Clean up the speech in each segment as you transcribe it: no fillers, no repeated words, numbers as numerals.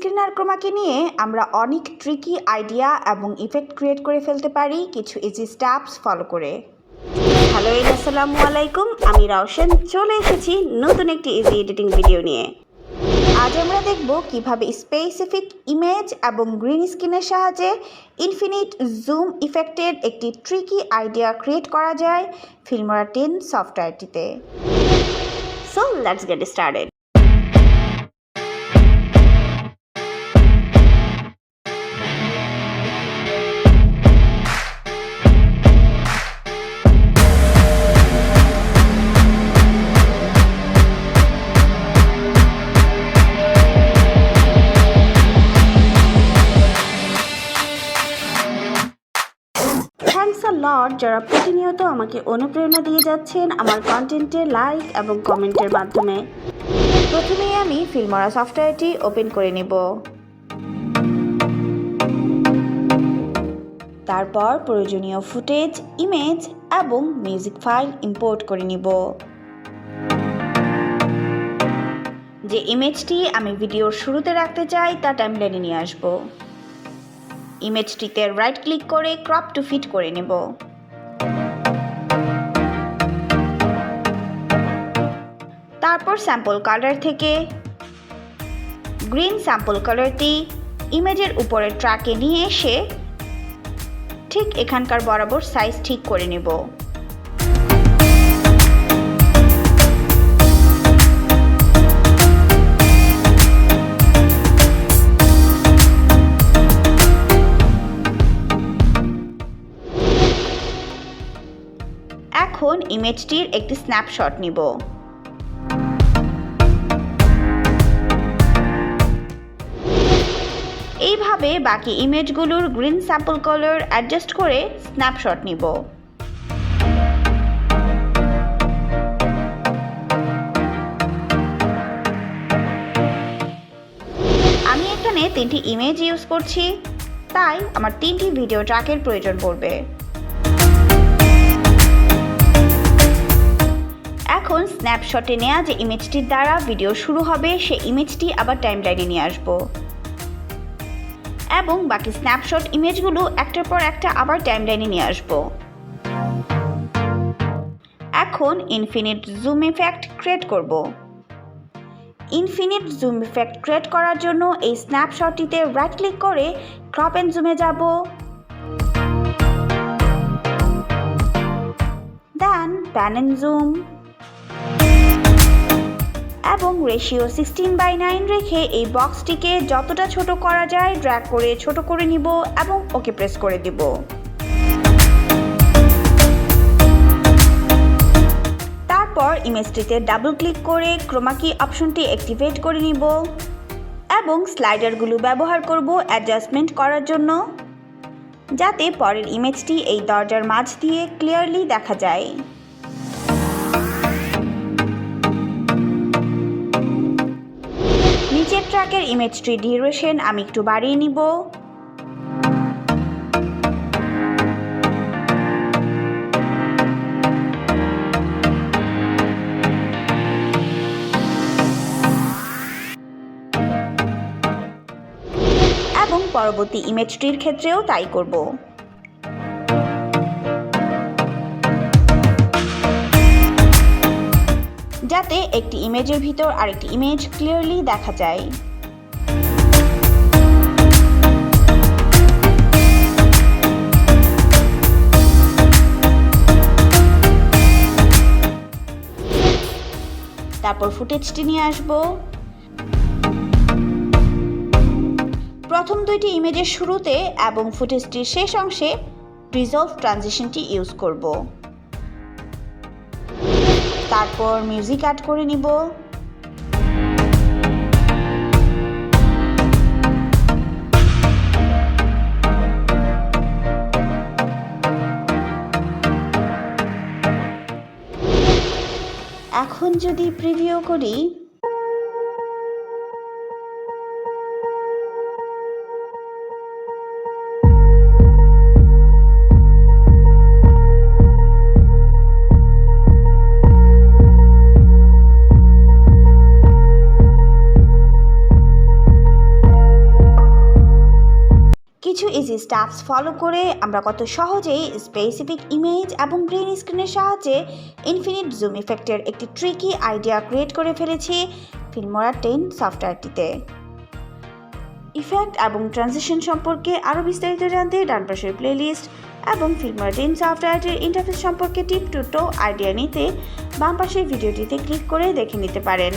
Screen আর ক্রোমাকে নিয়ে আমরা অনেক ট্রিকি আইডিয়া এবং ইফেক্ট ক্রিয়েট করে ফেলতে পারি কিছু ইজি স্টেপস ফলো করে। হ্যালো আসসালামু আলাইকুম, আমি রওশন চলে এসেছি নতুন একটি ইজি এডিটিং ভিডিও নিয়ে। আজ আমরা দেখব কিভাবে স্পেসিফিক ইমেজ এবং গ্রিন স্ক্রিনের সাহায্যে ইনফিনিট জুম ইফেক্টের একটি ট্রিকি আইডিয়া ক্রিয়েট করা যায় ফিল্মোরা 10 সফটওয়্যারটিতে। So let's get started. Thanks a lot যারা প্রতিনিয়ত আমাকে অনুপ্রেরণা দিয়ে যাচ্ছেন আমার কন্টেন্টে লাইক এবং কমেন্টের মাধ্যমে। প্রথমেই আমি ফিল্মোরা সফটওয়্যারটি ওপেন করে নেব। তারপর প্রয়োজনীয় ফুটেজ, ইমেজ এবং মিউজিক ফাইল ইম্পোর্ট করে নিব। যে ইমেজটি আমি ভিডিওর শুরুতে রাখতে চাই তা টাইমলাইনে নিয়ে আসব। ইমেজটিতে রাইট ক্লিক করে ক্রপ টু ফিট করে নেব। তারপর স্যাম্পল কালার থেকে গ্রিন স্যাম্পল কালারটি ইমেজের উপরের ট্র্যাকে নিয়ে এসে ঠিক এখানকার বরাবর সাইজ ঠিক করে নেব। এখন ইমেজটির একটি স্ন্যাপশট নিব। এইভাবে বাকি ইমেজগুলোর গ্রিন স্যাম্পল কালার অ্যাডজাস্ট করে স্ন্যাপশট নিব। আমি এখানে 3টি ইমেজ ইউজ করছি, তাই আমার 3টি ভিডিও ট্র্যাকের প্রয়োজন পড়বে। এখন স্ন্যাপশটে নেওয়া যে ইমেজটির দ্বারা ভিডিও শুরু হবে সেই ইমেজটি আবার টাইমলাইনে নিয়ে আসব এবং বাকি স্ন্যাপশট ইমেজগুলো একটার পর একটা আবার টাইমলাইনে নিয়ে আসব। এখন ইনফিনিট জুম ইফেক্ট ক্রিয়েট করব। ইনফিনিট জুম ইফেক্ট ক্রিয়েট করার জন্য এই স্ন্যাপশটটিতে রাইট ক্লিক করে ক্রপ এন্ড জুমে যাব, দেন প্যান এন্ড জুম এবং রেশিও 16:9 রেখে এই বক্সটিকে যতটা ছোট করা যায় ড্র্যাগ করে ছোট করে নিব এবং ওকে প্রেস করে দিব। তারপর ইমেজটিতে ডাবল ক্লিক করে ক্রোমা কি অপশনটি অ্যাক্টিভেট করে নিব এবং স্লাইডারগুলো ব্যবহার করব অ্যাডজাস্টমেন্ট করার জন্য, যাতে পরের ইমেজটি এই দরজার মাঝ দিয়ে ক্লিয়ারলি দেখা যায়। নিচের ট্র্যাকের ইমেজটির ডিউরেশন আমি একটু বাড়িয়ে নিব। এবং পরবর্তী ইমেজটির ক্ষেত্রেও তাই করব। যাতে একটি ইমেজের ভিতর আরেকটি ইমেজ ক্লিয়ারলি দেখা যায়। তারপর ফুটেজটি নিয়ে আসব। প্রথম 2টি ইমেজের শুরুতে এবং ফুটেজটির শেষ অংশে রিজলভ ট্রানজিশনটি ইউজ করব। তারপর মিউজিক অ্যাড করে নিব। এখন যদি প্রিভিউ করি, ইজি স্টেপস ফলো করে আমরা কত সহজেই স্পেসিফিক ইমেজ এবং গ্রিন স্ক্রিনের সাহায্যে ইনফিনিট জুম ইফেক্টের একটি ট্রিকি আইডিয়া ক্রিয়েট করে ফেলেছি ফিল্মোরা 10 সফটওয়্যারটিতে। ইফেক্ট এবং ট্রানজিশন সম্পর্কে আরও বিস্তারিত জানতে ডান পাশের প্লেলিস্ট এবং ফিল্মোরা 10 সফটওয়্যারটির ইন্টারফেস সম্পর্কে টিপ টু টো আইডিয়া নিতে বাম পাশের ভিডিওটিতে ক্লিক করে দেখে নিতে পারেন।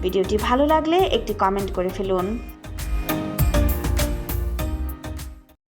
ভিডিওটি ভালো লাগলে একটি কমেন্ট করে ফেলুন।